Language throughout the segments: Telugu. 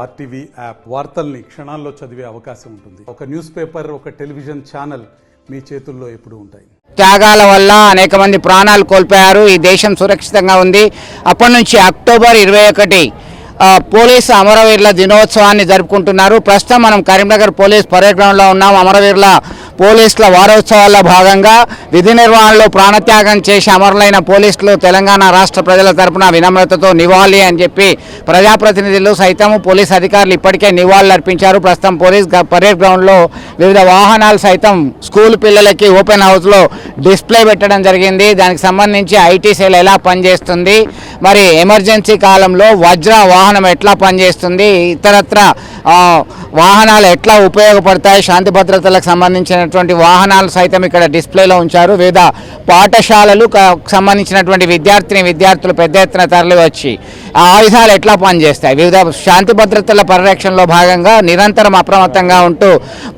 ఆర్టీవీ యాప్ వార్తల్ని క్షణాల్లో చదివే అవకాశం ఉంటుంది. ఒక న్యూస్ పేపర్, ఒక టెలివిజన్ ఛానల్ మీ చేతుల్లో ఎప్పుడూ ఉంటాయి. త్యాగాల వల్ల అనేక మంది ప్రాణాలు కోల్పోయారు. ఈ దేశం సురక్షితంగా ఉంది. అప్పటి నుంచి అక్టోబర్ 21 పోలీసు అమరవీరుల దినోత్సవాన్ని జరుపుకుంటున్నారు. ప్రస్తుతం మనం కరీంనగర్ పోలీస్ పరేడ్ గ్రౌండ్లో ఉన్నాం. అమరవీరుల పోలీసుల వారోత్సవాల్లో భాగంగా విధి నిర్వహణలో ప్రాణత్యాగం చేసి అమరులైన పోలీసులు తెలంగాణ రాష్ట్ర ప్రజల తరపున వినమ్రతతో నివాళి అని చెప్పి ప్రజాప్రతినిధులు సైతం పోలీస్ అధికారులు ఇప్పటికే నివాళులు అర్పించారు. ప్రస్తుతం పోలీస్ పరేడ్ గ్రౌండ్లో వివిధ వాహనాలు సైతం స్కూల్ పిల్లలకి ఓపెన్ హౌస్లో డిస్ప్లే పెట్టడం జరిగింది. దానికి సంబంధించి ఐటీ సెల్ ఎలా పనిచేస్తుంది, మరి ఎమర్జెన్సీ కాలంలో వజ్ర వాహనం ఎట్లా పనిచేస్తుంది, ఇతరత్ర వాహనాలు ఎట్లా ఉపయోగపడతాయి, శాంతి భద్రతలకు సంబంధించినటువంటి వాహనాలు సైతం ఇక్కడ డిస్ప్లేలో ఉంచారు. వివిధ పాఠశాలలు సంబంధించినటువంటి విద్యార్థులు పెద్ద ఎత్తున తరలి వచ్చి ఆయుధాలు ఎట్లా పనిచేస్తాయి, వివిధ శాంతి భద్రతల పరిరక్షణలో భాగంగా నిరంతరం అప్రమత్తంగా ఉంటూ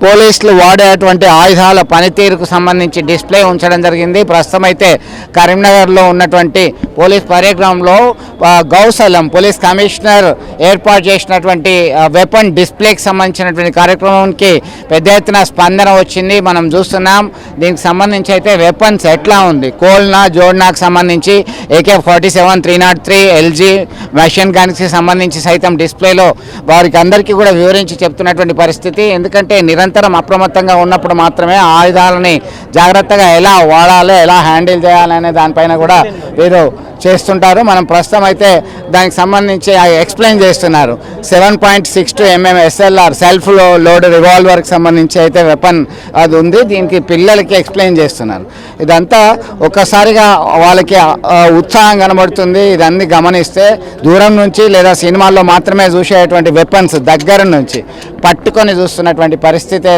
పోలీసులు వాడేటువంటి ఆయుధాల పనితీరుకు సంబంధించి డిస్ప్లే ఉంచడం జరిగింది. ప్రస్తుతం అయితే కరీంనగర్లో ఉన్నటువంటి పోలీస్ పరేడ్ గ్రౌండ్లో గౌసలం పోలీస్ కమిషనర్ ఏర్పాటు చేసినటువంటి వెపన్ డిస్ప్లేకి సంబంధించినటువంటి కార్యక్రమానికి పెద్ద ఎత్తున స్పందన వచ్చింది. మనం చూస్తున్నాం. దీనికి సంబంధించి అయితే వెపన్స్ ఎట్లా ఉంది, కోల్నా జోడ్నాకు సంబంధించి AK-47, 303 LG మెషిన్ గన్స్కి సంబంధించి సైతం డిస్ప్లేలో వారికి అందరికీ కూడా వివరించి చెప్తున్నటువంటి పరిస్థితి. ఎందుకంటే నిరంతరం అప్రమత్తంగా ఉన్నప్పుడు మాత్రమే ఆయుధాలని జాగ్రత్తగా ఎలా వాడాలి, ఎలా హ్యాండిల్ చేయాలి అనే దానిపైన కూడా వీరు చేస్తుంటారు. మనం ప్రస్తుతం అయితే దానికి సంబంధించి ఎక్స్ప్లెయిన్ చేస్తున్నారు. 7.62 mm SLR సెల్ఫ్ లోడ్ రివాల్వర్కి సంబంధించి అయితే వెపన్ అది ఉంది. దీనికి పిల్లలకి ఎక్స్ప్లెయిన్ చేస్తున్నారు. ఇదంతా ఒక్కసారిగా వాళ్ళకి ఉత్సాహం కనబడుతుంది. ఇదన్నీ గమనిస్తే దూరం నుంచి లేదా సినిమాల్లో మాత్రమే చూసేటువంటి వెపన్స్ దగ్గర నుంచి పట్టుకొని చూస్తున్నటువంటి పరిస్థితి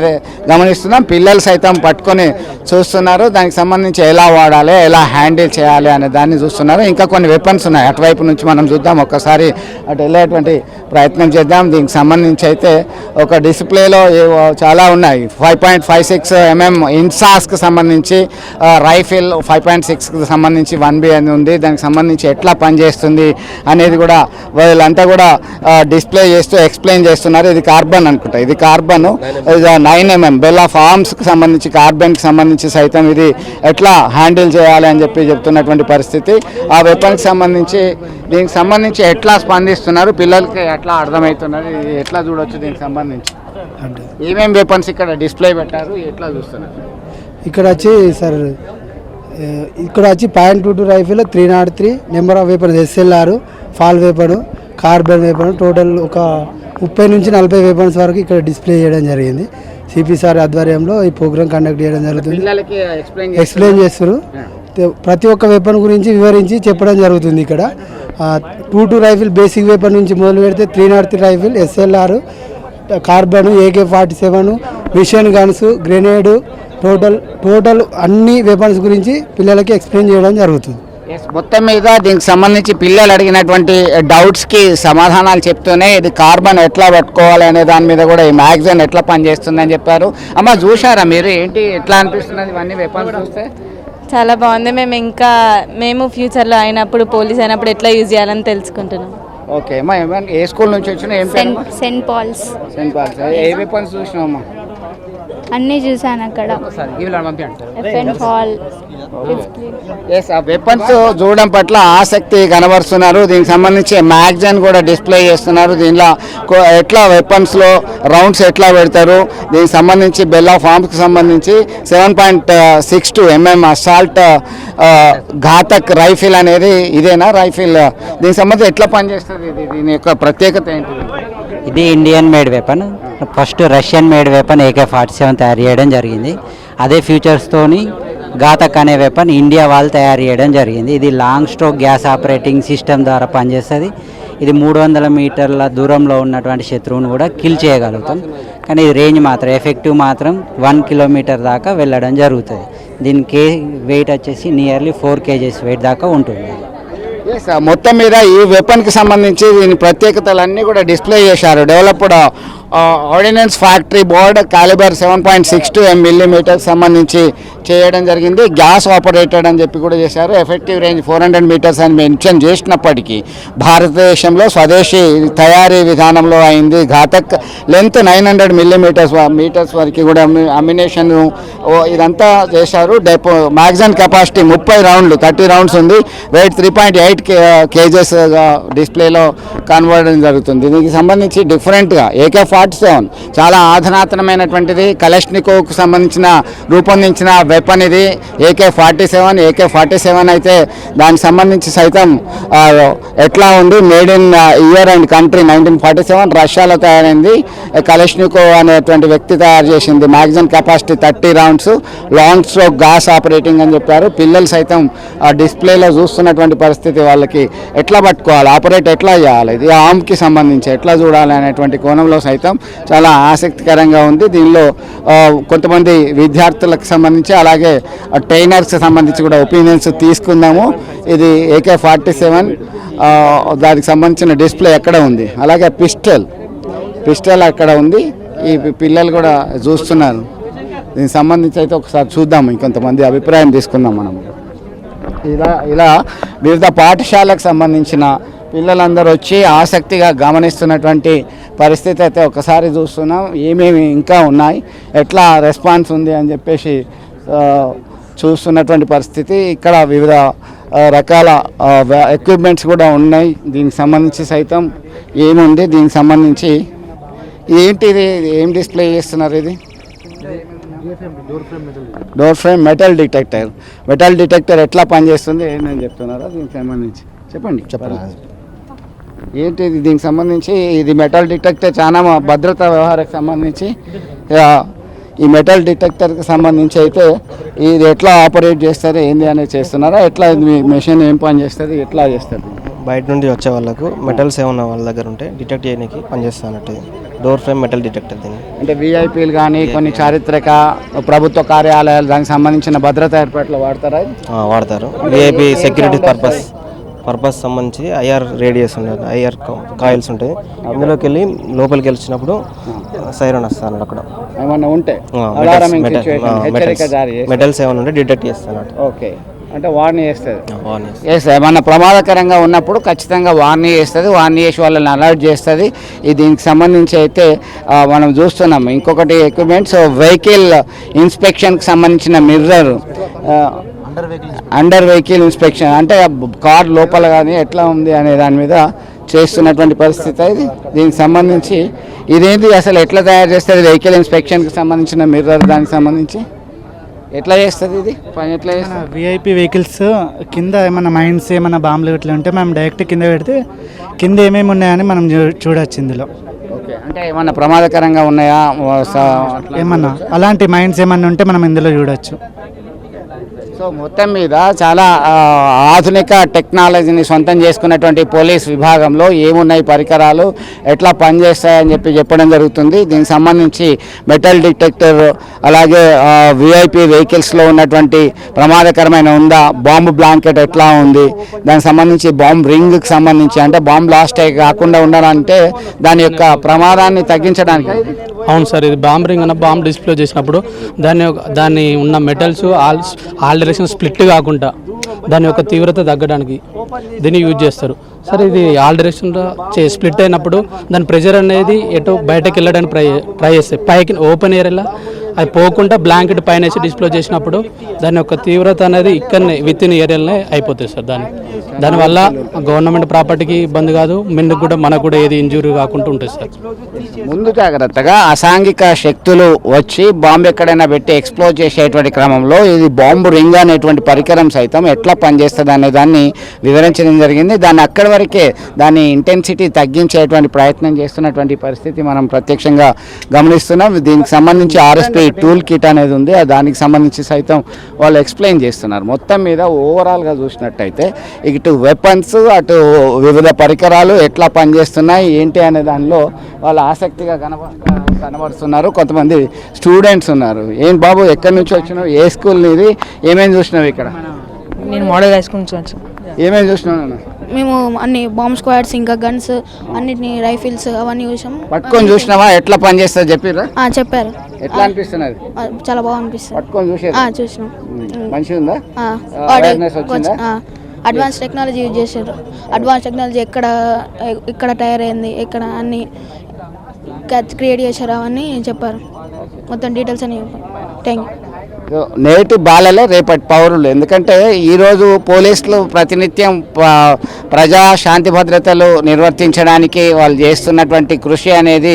గమనిస్తున్నాం. పిల్లలు సైతం పట్టుకొని చూస్తున్నారు. దానికి సంబంధించి ఎలా వాడాలి, ఎలా హ్యాండిల్ చేయాలి అనే దాన్ని చూస్తున్నారు. ఇంకా కొన్ని వెపన్స్ ఉన్నాయి, అటువైపు నుంచి మనం చూద్దాం. ఒక్కసారి అటు వెళ్ళేటువంటి ప్రయత్నం చేద్దాం. దీనికి సంబంధించి అయితే ఒక డిస్ప్లేలో చాలా ఉన్నాయి. 5.56 mm ఇన్సాస్కి సంబంధించి రైఫిల్, 5.6కి సంబంధించి 1B అని ఉంది. దానికి సంబంధించి ఎట్లా పనిచేస్తుంది అనేది కూడా వీళ్ళంతా కూడా డిస్ప్లే చేస్తూ ఎక్స్ప్లెయిన్ చేస్తున్నారు. ఇది కార్బన్ అనుకుంటా, ఇది కార్బన్ 9 mm బెల్ ఆఫ్ ఆర్మ్స్కి సంబంధించి కార్బన్కి సంబంధించి సైతం ఇది ఎట్లా హ్యాండిల్ చేయాలి అని చెప్పి చెప్తున్నటువంటి పరిస్థితి. ఆ వెపన్కి సంబంధించి దీనికి సంబంధించి ఎట్లా స్పందిస్తున్నారు, పిల్లలకి ఎట్లా అర్థమవుతున్నారు, ఎట్లా చూడవచ్చు, దీనికి సంబంధించి ఏమేమి వెపన్స్ ఇక్కడ డిస్ప్లే పెట్టారు, ఎట్లా చూస్తున్నారు. ఇక్కడ వచ్చి సార్ ఇక్కడ వచ్చి .22 rifle, 303 number of weapons SLR, fall weapon, carbon weapon, total ఒక 30 నుంచి 40 వెపన్స్ వరకు ఇక్కడ డిస్ప్లే చేయడం జరిగింది. సిపి సార్ ఆధ్వర్యంలో ఈ ప్రోగ్రామ్ కండక్ట్ చేయడం జరుగుతుంది. ఎక్స్ప్లెయిన్ చేస్తారు. ప్రతి ఒక్క వెపన్ గురించి వివరించి చెప్పడం జరుగుతుంది. ఇక్కడ 22 రైఫిల్ బేసిక్ వెపన్ నుంచి మొదలు పెడితే 303 rifle, SLR, carbine, AK-47, machine guns, grenade, total అన్ని వెపన్స్ గురించి పిల్లలకి ఎక్స్ప్లెయిన్ చేయడం జరుగుతుంది. మొత్తం మీద దీనికి సంబంధించి పిల్లలు అడిగినటువంటి డౌట్స్కి సమాధానాలు చెప్తూనే ఇది కార్బన్ ఎట్లా పట్టుకోవాలి అనే దాని మీద కూడా ఈ మ్యాగజైన్ ఎట్లా పనిచేస్తుందని చెప్పారు. అమ్మ చూసారా మీరు, ఏంటి ఎట్లా అనిపిస్తున్నది ఇవన్నీ వెపన్స్ చూస్తే? చాలా బాగుంది. మేము ఫ్యూచర్లో అయినప్పుడు పోలీస్ అయినప్పుడు ఎట్లా యూజ్ చేయాలని తెలుసుకుంటున్నాం. ఓకే అమ్మా, ఏ స్కూల్ నుంచి వచ్చినా? Saint Paul's. ఏ వెపన్స్ చూసినావమ్మా? అన్నీ చూసాను అక్కడ. ఆ వెపన్స్ చూడడం పట్ల ఆసక్తి కనబరుస్తున్నారు. దీనికి సంబంధించి మ్యాగజైన్ కూడా డిస్ప్లే చేస్తున్నారు. దీనిలో ఎట్లా వెపన్స్లో రౌండ్స్ ఎట్లా పెడతారు, దీనికి సంబంధించి బెల్ ఆఫ్ ఆర్మ్స్కి సంబంధించి 7.62 mm అసాల్ట్ ఘాతక్ రైఫిల్ అనేది ఇదేనా రైఫిల్? దీనికి సంబంధించి ఎట్లా పనిచేస్తుంది, దీని యొక్క ప్రత్యేకత ఏంటి? ఇది Indian made weapon. First Russian made weapon AK-47 తయారు చేయడం జరిగింది. అదే ఫ్యూచర్స్తోని ఘాతక్ అనే వెపన్ ఇండియా వాళ్ళు తయారు చేయడం జరిగింది. ఇది long stroke gas operating system ద్వారా పనిచేస్తుంది. ఇది 300 మీటర్ల దూరంలో ఉన్నటువంటి శత్రువును కూడా కిల్ చేయగలుగుతాం. కానీ ఇది రేంజ్ మాత్రం ఎఫెక్టివ్ మాత్రం 1 కిలోమీటర్ దాకా వెళ్ళడం జరుగుతుంది. దీనికి వెయిట్ వచ్చేసి నియర్లీ 4 kgs వెయిట్ దాకా ఉంటుంది. మొత్తం మీద ఈ వెపన్కి సంబంధించి దీని ప్రత్యేకతలన్నీ కూడా డిస్ప్లే చేశారు. Developed ordnance factory board calibre 7.62 mm సంబంధించి చేయడం జరిగింది. గ్యాస్ ఆపరేటెడ్ అని చెప్పి కూడా చేశారు. ఎఫెక్టివ్ రేంజ్ 400 మీటర్స్ అని మెన్షన్ చేసినప్పటికీ భారతదేశంలో స్వదేశీ తయారీ విధానంలో అయింది. ఘాతక్ లెంత్ 900 మీటర్స్ వరకు కూడా అమ్యునేషన్ ఇదంతా చేశారు. డెపో మ్యాగజైన్ కెపాసిటీ 30 రౌండ్లు 30 రౌండ్స్ ఉంది. వెయిట్ 3.8 kgs డిస్ప్లేలో కన్వర్ట్ జరుగుతుంది. దీనికి సంబంధించి డిఫరెంట్గా AK-47 చాలా ఆధునాతనమైనటువంటిది. కలష్నికోవ్కు సంబంధించిన రూపొందించిన వెపన్ ఇది. AK-47 అయితే దానికి సంబంధించి సైతం ఎట్లా ఉంది, made in year and country 1947 రష్యాలో తయారైంది. కలష్నికోవ్ అనేటువంటి వ్యక్తి తయారు చేసింది. Magazine capacity 30 rounds, long stroke gas operating అని చెప్పారు. పిల్లలు సైతం ఆ డిస్ప్లేలో చూస్తున్నటువంటి పరిస్థితి, వాళ్ళకి ఎట్లా పట్టుకోవాలి, ఆపరేట్ ఎట్లా చేయాలి, ఇది ఆర్మ్కి సంబంధించి ఎట్లా చూడాలి అనేటువంటి కోణంలో సైతం చాలా ఆసక్తికరంగా ఉంది. దీనిలో కొంతమంది విద్యార్థులకు సంబంధించి అలాగే ట్రైనర్స్కి సంబంధించి కూడా ఒపీనియన్స్ తీసుకుందాము. ఇది AK-47 దానికి సంబంధించిన డిస్ప్లే ఎక్కడ ఉంది, అలాగే పిస్టల్ అక్కడ ఉంది. ఈ పిల్లలు కూడా చూస్తున్నారు. దీనికి సంబంధించి అయితే ఒకసారి చూద్దాం, ఇంకొంతమంది అభిప్రాయం తీసుకుందాం మనం. ఇలా వివిధ పాఠశాలకు సంబంధించిన పిల్లలందరూ వచ్చి ఆసక్తిగా గమనిస్తున్నటువంటి పరిస్థితి అయితే ఒకసారి చూస్తున్నాం. ఏమేమి ఇంకా ఉన్నాయి, ఎట్లా రెస్పాన్స్ ఉంది అని చెప్పేసి చూస్తున్నటువంటి పరిస్థితి. ఇక్కడ వివిధ రకాల ఎక్విప్మెంట్స్ కూడా ఉన్నాయి. దీనికి సంబంధించి సైతం ఏముంది, దీనికి సంబంధించి ఏంటిది, ఏం డిస్ప్లే చేస్తున్నారు? ఇది డోర్ ఫ్రేమ్ మెటల్ డిటెక్టర్ ఎట్లా పనిచేస్తుంది ఏంటని చెప్తున్నారా? దీనికి సంబంధించి చెప్పండి. ఏంటిది దీనికి సంబంధించి? ఇది మెటల్ డిటెక్టర్ చాలా భద్రతా వ్యవహారకు సంబంధించి. ఈ మెటల్ డిటెక్టర్కి సంబంధించి అయితే ఇది ఎట్లా ఆపరేట్ చేస్తారు, ఏంది అనేది చేస్తున్నారా? ఎట్లా మీ మెషిన్ ఏం పని చేస్తుంది, ఎట్లా చేస్తుంది? బయట నుండి వచ్చే వాళ్ళకు మెటల్స్ ఏమన్నా వాళ్ళ దగ్గర ఉంటే డిటెక్ట్ చేయడానికి పనిచేస్తానట్టు డోర్ ఫ్రేమ్ మెటల్ డిటెక్టర్ దీన్ని. అంటే విఐపీలు కానీ కొన్ని చారిత్రక ప్రభుత్వ కార్యాలయాలు దానికి సంబంధించిన భద్రతా ఏర్పాట్లు వాడతారా? వాడతారు. విఐపీ సెక్యూరిటీ పర్పస్ సంబంధించి ఐఆర్ రేడియస్ ఉంటుంది, ఐఆర్ కాయిల్స్ ఉంటాయి. ఇందులోకి వెళ్ళి లోపలికి వెళ్ళినప్పుడు సైరన్ వస్తాను. అక్కడ ఏమన్నా ఉంటే మెటల్స్ ఏమైనా ఉంటే డిటెక్ట్ చేస్తాను. ఓకే, అంటే వార్నీ చేస్తుంది. ఏమన్నా ప్రమాదకరంగా ఉన్నప్పుడు ఖచ్చితంగా వార్నీ చేస్తుంది. వార్నీ చేసి వాళ్ళని అలర్ట్ చేస్తుంది. దీనికి సంబంధించి అయితే మనం చూస్తున్నాం. ఇంకొకటి ఎక్విప్మెంట్స్, వెహికల్ ఇన్స్పెక్షన్కి సంబంధించిన మిర్రర్, అండర్ వెహికల్ ఇన్స్పెక్షన్ అంటే కార్ లోపల కానీ ఎట్లా ఉంది అనే దాని మీద చేస్తున్నటువంటి పరిస్థితి ఇది. దీనికి సంబంధించి ఇదేంటి, అసలు ఎట్లా తయారు చేస్తుంది? వెహికల్ ఇన్స్పెక్షన్కి సంబంధించిన మిర్రర్, దానికి సంబంధించి ఎట్లా చేస్తుంది ఇది పని? ఎట్లా చేస్తుంది? విఐపి వెహికల్స్ కింద ఏమైనా మైన్స్ ఏమైనా బాంబులు ఇట్లా ఉంటే మనం డైరెక్ట్ కింద పెడితే కింద ఏమేమి ఉన్నాయని మనం చూడొచ్చు ఇందులో. ఓకే, అంటే ఏమన్నా ప్రమాదకరంగా ఉన్నాయా, ఏమన్నా అలాంటి మైన్స్ ఏమన్నా ఉంటే మనం ఇందులో చూడొచ్చు. సో మొత్తం మీద చాలా ఆధునిక టెక్నాలజీని సొంతం చేసుకున్నటువంటి పోలీస్ విభాగంలో ఏమున్నాయి పరికరాలు, ఎట్లా పనిచేస్తాయని చెప్పడం జరుగుతుంది. దీనికి సంబంధించి మెటల్ డిటెక్టర్, అలాగే విఐపి వెహికల్స్లో ఉన్నటువంటి ప్రమాదకరమైన ఉందా, బాంబు బ్లాంకెట్ ఎట్లా ఉంది, దానికి సంబంధించి బాంబ్ రింగ్కి సంబంధించి అంటే బాంబ్ బ్లాస్ట్ కాకుండా ఉండాలంటే దాని యొక్క ప్రమాదాన్ని తగ్గించడానికి. అవును సార్, ఇది బాంబ్ రింగ్ అన్న బాంబ్ డిస్ప్లే చేసినప్పుడు దాన్ని ఉన్న మెటల్స్ ఆల్ డైరెక్షన్ స్ప్లిట్ కాకుండా దాని యొక్క తీవ్రత తగ్గడానికి దీన్ని యూజ్ చేస్తారు సార్. ఇది ఆల్ డైరెక్షన్లో స్ప్లిట్ అయినప్పుడు దాని ప్రెషర్ అనేది ఎటు బయటకు వెళ్ళడానికి ట్రై చేస్తాయి. పైకి ఓపెన్ ఏరియాలో అది పోకుండా బ్లాంకెట్ పైన వేసి డిస్ప్లే చేసినప్పుడు దాని యొక్క తీవ్రత అనేది ఇక్కడనే విత్ ఇన్ ఏరియాలోనే అయిపోతుంది సార్. దానివల్ల గవర్నమెంట్ ప్రాపర్టీకి ఇబ్బంది కాదు, మెన్కి కూడా మనకు కూడా ఏది ఇంజూరీ కాకుండా ఉంటుంది సార్. ముందు జాగ్రత్తగా అసాంఘిక శక్తులు వచ్చి బాంబు ఎక్కడైనా పెట్టి ఎక్స్ప్లోర్ చేసేటువంటి క్రమంలో ఇది బాంబు రింగ్ అనేటువంటి పరికరం సైతం ఎట్లా పనిచేస్తుంది అనే దాన్ని వివరించడం జరిగింది. దాన్ని అక్కడి వరకే దాని ఇంటెన్సిటీ తగ్గించేటువంటి ప్రయత్నం చేస్తున్నటువంటి పరిస్థితి మనం ప్రత్యక్షంగా గమనిస్తున్నాం. దీనికి సంబంధించి RSP టూల్ కిట్ అనేది ఉంది, దానికి సంబంధించి సైతం వాళ్ళు ఎక్స్ప్లెయిన్ చేస్తున్నారు. మొత్తం మీద ఓవరాల్గా చూసినట్టయితే ఇటు వెపన్స్, అటు వివిధ పరికరాలు ఎట్లా పనిచేస్తున్నాయి ఏంటి అనే దానిలో వాళ్ళు ఆసక్తిగా కనబడుతున్నారు. కొంతమంది స్టూడెంట్స్ ఉన్నారు. ఏం బాబు, ఎక్కడి నుంచి వచ్చినావు, ఏ స్కూల్ ఇది, ఏమేమి చూసినావు ఇక్కడ? నేను మోడల్ హై స్కూల్ నుంచి వచ్చాను. ఏమేమి చూసినావు? మేము అన్ని బాంబ్ స్క్వాడ్స్ ఇంకా గన్స్ అన్నిటిని రైఫిల్స్ అవన్నీ చూసాం. పట్టుకొని చూసినావా ఎట్లా పనిచేస్తుంది చెప్పిర్రా? చెప్పారు. ఎట్లా అనిపిస్తున్నది? చాలా బాగా అనిపిస్తుంది. పట్టుకొని చూసినాం. మంచిగా ఉందా? అవేర్నెస్ వచ్చిందా? అడ్వాన్స్ టెక్నాలజీ యూజ్ చేశారు. అడ్వాన్స్ టెక్నాలజీ ఎక్కడ తయారు అయింది, ఎక్కడ అన్ని క్రియేట్ చేశారు అవన్నీ చెప్పారు. మొత్తం డీటెయిల్స్ అని చెప్పారు. Thank you. నేటి బాలలే రేపటి పౌరులు. ఎందుకంటే ఈరోజు పోలీసులు ప్రతినిత్యం ప్రజా శాంతి భద్రతలు నిర్వర్తించడానికి వాళ్ళు చేస్తున్నటువంటి కృషి అనేది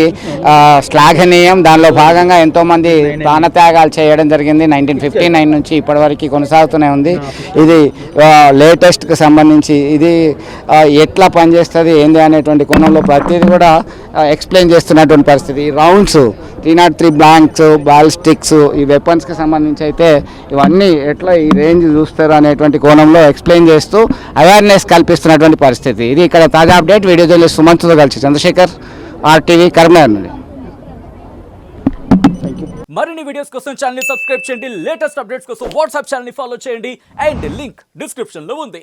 శ్లాఘనీయం. దానిలో భాగంగా ఎంతోమంది ప్రాణత్యాగాలు చేయడం జరిగింది. 1959 నుంచి ఇప్పటివరకు కొనసాగుతూనే ఉంది. ఇది లేటెస్ట్కి సంబంధించి ఇది ఎట్లా పనిచేస్తుంది ఏంది అనేటువంటి కోణంలో ప్రతిదీ కూడా ఎక్స్ప్లెయిన్ చేస్తున్నటువంటి పరిస్థితి. ఈ రౌండ్స్ 303 బ్లాంక్స్, బాలిస్టిక్స్, ఈ వెపన్స్కి సంబంధించి అయితే ఇవన్నీ ఎట్లా ఈ రేంజ్ చూస్తారు అనేటువంటి కోణంలో ఎక్స్ప్లెయిన్ చేస్తూ అవేర్నెస్ కల్పిస్తున్నటువంటి పరిస్థితి. ఇది ఇక్కడ తాజా అప్డేట్. వీడియో జర్నలిస్ట్ సుమంత్తో కలిసి చంద్రశేఖర్, RTV కరీంనగర్ నుండి. మరిన్ని వీడియోస్ కోసం ఛానల్ ని సబ్స్క్రైబ్ చేయండి. లేటెస్ట్ అప్డేట్స్ కోసం వాట్సాప్ ఛానల్ ని ఫాలో చేయండి. అండ్ లింక్ డిస్క్రిప్షన్ లో ఉంది.